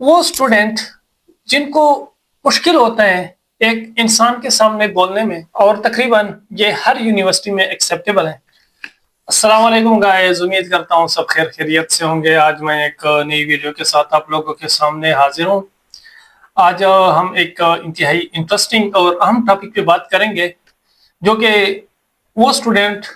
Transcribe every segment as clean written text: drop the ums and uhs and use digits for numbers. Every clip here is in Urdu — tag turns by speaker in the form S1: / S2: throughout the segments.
S1: وہ اسٹوڈنٹ جن کو مشکل ہوتا ہے ایک انسان کے سامنے بولنے میں، اور تقریباً یہ ہر یونیورسٹی میں ایکسیپٹیبل ہے۔ السلام علیکم گائز، امید کرتا ہوں سب خیر خیریت سے ہوں گے۔ آج میں ایک نئی ویڈیو کے ساتھ آپ لوگوں کے سامنے حاضر ہوں۔ آج ہم ایک انتہائی انٹرسٹنگ اور اہم ٹاپک پہ بات کریں گے، جو کہ وہ اسٹوڈنٹ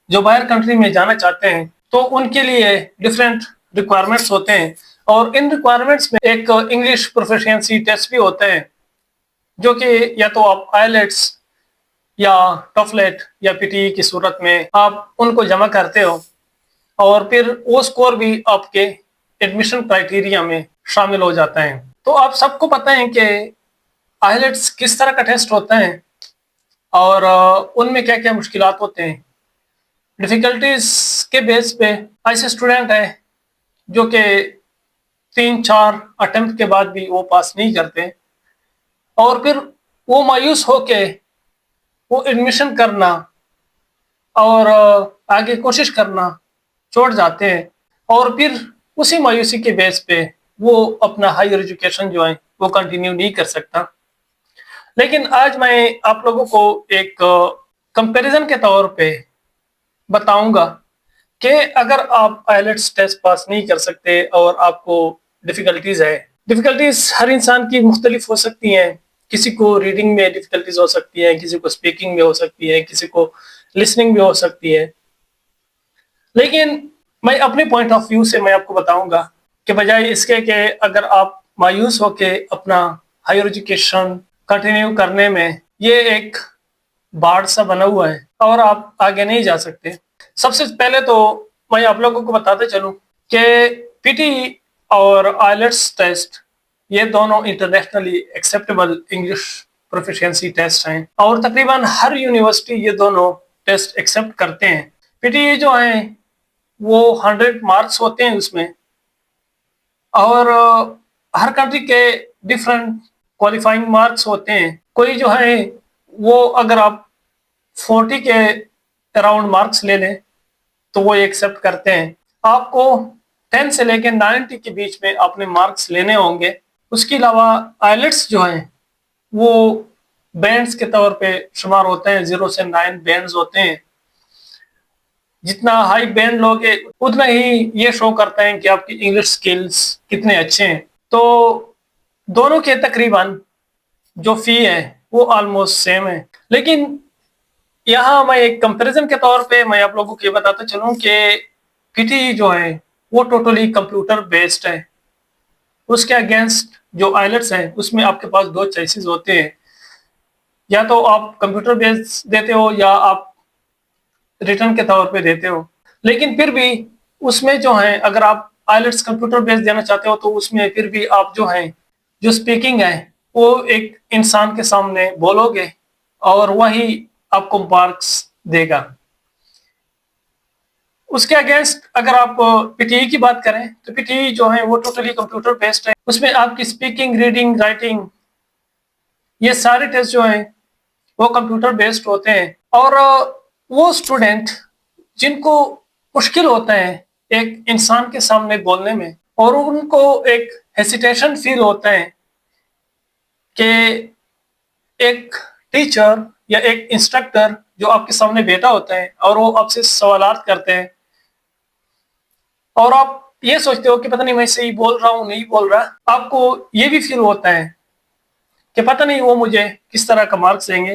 S1: جو باہر کنٹری میں جانا چاہتے ہیں تو ان کے لیے ڈفرینٹ ریکوائرمنٹس ہوتے ہیں، اور ان ریکوائرمنٹس میں ایک انگلش پروفیشنسی ٹیسٹ بھی ہوتا ہے، جو کہ یا تو آپ آئیلیٹس یا ٹفلیٹ یا پی ٹی کی صورت میں آپ ان کو جمع کرتے ہو، اور پھر وہ سکور بھی آپ کے ایڈمیشن کرائٹیریا میں شامل ہو جاتا ہے۔ تو آپ سب کو پتہ ہے کہ آئیلیٹس کس طرح کا ٹیسٹ ہوتا ہے اور ان میں کیا کیا مشکلات ہوتے ہیں۔ ڈیفیکلٹیز کے بیس پہ ایسے اسٹوڈنٹ ہیں جو کہ 3-4 اٹمپٹ کے بعد بھی وہ پاس نہیں کرتے، اور پھر وہ مایوس ہو کے وہ ایڈمیشن کرنا اور آگے کوشش کرنا چھوڑ جاتے ہیں، اور پھر اسی مایوسی کے بیس پہ وہ اپنا ہائر ایجوکیشن جو ہے وہ کنٹینیو نہیں کر سکتا۔ لیکن آج میں آپ لوگوں کو ایک کمپیریزن کے طور پہ بتاؤں گا کہ اگر آپ آئیلیٹس ٹیسٹ پاس نہیں کر سکتے اور آپ کو ڈیفیکلٹیز ہے، ڈیفیکلٹیز ہر انسان کی مختلف ہو سکتی ہیں۔ کسی کو ریڈنگ میں ڈیفیکلٹیز ہو سکتی ہیں، کسی کو اسپیکنگ میں ہو سکتی ہے، کسی کو لسننگ میں ہو سکتی ہے۔ لیکن میں اپنے پوائنٹ آف ویو سے میں آپ کو بتاؤں گا کہ بجائے اس کے کہ اگر آپ مایوس ہو کے اپنا ہائر ایجوکیشن کنٹینیو کرنے میں یہ ایک باڑ سا بنا ہوا ہے اور آپ آگے نہیں جا سکتے، سب سے پہلے تو میں آپ لوگوں کو بتاتے چلوں کہ پی ٹی اور آئیلیٹس ٹیسٹ یہ دونوں internationally acceptable English proficiency test ہیں، اور تقریباً ہر یونیورسٹی یہ دونوں ٹیسٹ ایکسیپٹ کرتے ہیں۔ پی ٹی جو ہیں وہ 100 مارکس ہوتے ہیں اس میں، اور ہر کنٹری کے ڈفرینٹ کوالیفائنگ مارکس ہوتے ہیں۔ کوئی جو ہے وہ اگر آپ 40 کے اراؤنڈ مارکس لے لیں تو وہ ایکسیپٹ کرتے ہیں۔ آپ کو 10 سے لے کے 90 کے بیچ میں اپنے مارکس لینے ہوں گے۔ اس کے علاوہ آئیلیٹس جو ہیں وہ بینڈز کے طور پہ شمار ہوتے ہیں، 0 سے 9 بینڈز ہوتے ہیں۔ جتنا ہائی بینڈ لوگے اتنا ہی یہ شو کرتا ہے کہ آپ کی انگلش سکلز کتنے اچھے ہیں۔ تو دونوں کے تقریباً جو فی ہے وہ آلموسٹ سیم ہے، لیکن یہاں میں ایک کمپیریزن کے طور پہ میں آپ لوگوں کو یہ بتاتا چلوں کہ پی ٹی جو ہے وہ ٹوٹلی کمپیوٹر بیسڈ ہے۔ اس کے اگینسٹ جو آئیلیٹس ہیں اس میں آپ کے پاس 2 چوائسیز ہوتے ہیں، یا تو آپ کمپیوٹر بیس دیتے ہو یا آپ ریٹرن کے طور پہ دیتے ہو۔ لیکن پھر بھی اس میں جو ہیں اگر آپ آئیلیٹس کمپیوٹر بیس دینا چاہتے ہو تو اس میں پھر بھی آپ جو ہیں جو اسپیکنگ ہے وہ ایک انسان کے سامنے بولو گے، اور وہی آپ کو مارکس دے گا۔ اس کے اگینسٹ اگر آپ پی ٹی کی بات کریں تو پی ٹی جو ہے وہ ٹوٹلی کمپیوٹر بیسڈ ہے۔ اس میں آپ کی اسپیکنگ، ریڈنگ، رائٹنگ، یہ سارے ٹیسٹ جو ہیں وہ کمپیوٹر بیسڈ ہوتے ہیں، اور وہ اسٹوڈنٹ جن کو مشکل ہوتا ہے ایک انسان کے سامنے بولنے میں، اور ان کو ایک ہیسیٹیشن فیل ہوتا ہے کہ ایک ٹیچر یا ایک انسٹرکٹر جو آپ کے سامنے بیٹھا ہوتا ہے اور وہ آپ سے سوالات کرتے ہیں، اور آپ یہ سوچتے ہو کہ پتہ نہیں میں صحیح بول رہا ہوں نہیں بول رہا، آپ کو یہ بھی فیل ہوتا ہے کہ پتہ نہیں وہ مجھے کس طرح کا مارکس دیں گے۔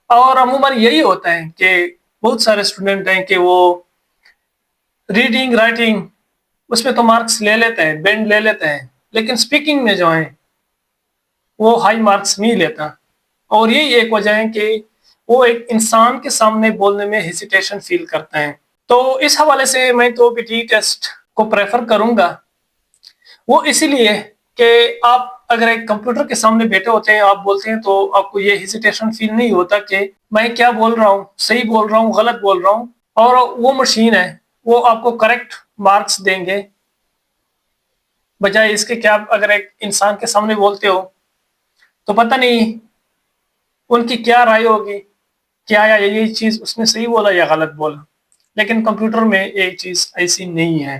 S1: اور عموماً یہی ہوتا ہے کہ بہت سارے اسٹوڈنٹ ہیں کہ وہ ریڈنگ، رائٹنگ اس میں تو مارکس لے لیتے ہیں، بینڈ لے لیتے ہیں، لیکن اسپیکنگ میں جو ہیں وہ ہائی مارکس نہیں لیتا، اور یہی ایک وجہ ہے کہ وہ ایک انسان کے سامنے بولنے میں ہیسیٹیشن فیل کرتا ہے۔ تو اس حوالے سے میں تو پی ٹی ٹیسٹ کو پریفر کروں گا، وہ اسی لیے کہ آپ اگر ایک کمپیوٹر کے سامنے بیٹھے ہوتے ہیں، آپ بولتے ہیں تو آپ کو یہ ہیسیٹیشن فیل نہیں ہوتا کہ میں کیا بول رہا ہوں، صحیح بول رہا ہوں غلط بول رہا ہوں، اور وہ مشین ہے وہ آپ کو کریکٹ مارکس دیں گے، بجائے اس کے کہ آپ اگر ایک انسان کے سامنے بولتے ہو تو پتہ نہیں ان کی کیا رائے ہوگی کہ آیا یہ چیز اس نے صحیح بولا یا غلط بولا۔ لیکن کمپیوٹر میں ایک چیز ایسی نہیں ہے۔